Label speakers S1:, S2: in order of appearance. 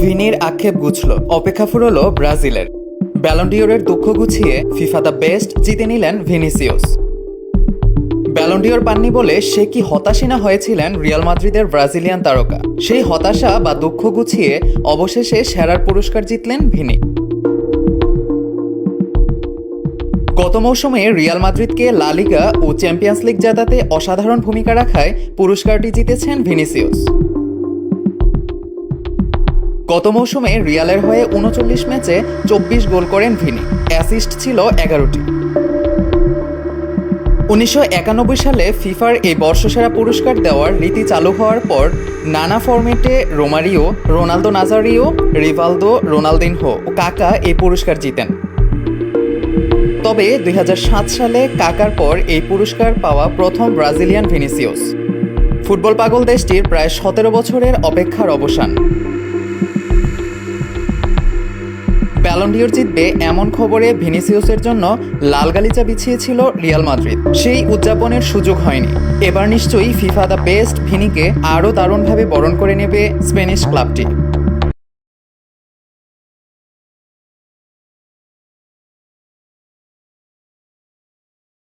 S1: ভিনির আক্ষেপ গুছল, অপেক্ষা ফুরল ব্রাজিলের। ব্যালন ডিওরের দুঃখ গুছিয়ে ফিফা দ্য বেস্ট জিতে নিলেন ভিনিসিয়াস। ব্যালন ডিওর পাননি বলে সে কি হতাশই না হয়েছিলেন রিয়াল মাদ্রিদের ব্রাজিলিয়ান তারকা। সেই হতাশা বা দুঃখ গুছিয়ে অবশেষে সেরার পুরস্কার জিতলেন ভিনি। গত মৌসুমে রিয়াল মাদ্রিদকে লা লিগা ও চ্যাম্পিয়ন্স লিগ জেতাতে অসাধারণ ভূমিকা রাখায় পুরস্কারটি জিতেছেন ভিনিসিয়াস। গত মৌসুমে রিয়ালের হয়ে ৩৯ ম্যাচে ২৪ গোল করেন ভিনি, অ্যাসিস্ট ছিল ১১টি। ১৯৯১ সালে ফিফার এই বর্ষসেরা পুরস্কার দেওয়ার রীতি চালু হওয়ার পর নানা ফরম্যাটে Romario, Ronaldo Nazario, Rivaldo, Ronaldinho ও কাকা এই পুরস্কার জিতেন। তবে ২০০৭ সালে কাকার পর এই পুরস্কার পাওয়া প্রথম ব্রাজিলিয়ান ভিনিসিয়াস। ফুটবল পাগল দেশটির প্রায় ১৭ বছরের অপেক্ষার অবসান। ব্যালন ডিওর জিতবে এমন খবরে ভিনিসিয়াসের জন্য লাল গালিচা বিছিয়েছিল রিয়াল মাদ্রিদ। সেই উদযাপনের সুযোগ হয়নি। এবার নিশ্চয়ই ফিফা দ্য বেস্ট ভিনিকে আরও দারুণভাবে বরণ করে নেবে স্প্যানিশ ক্লাবটি।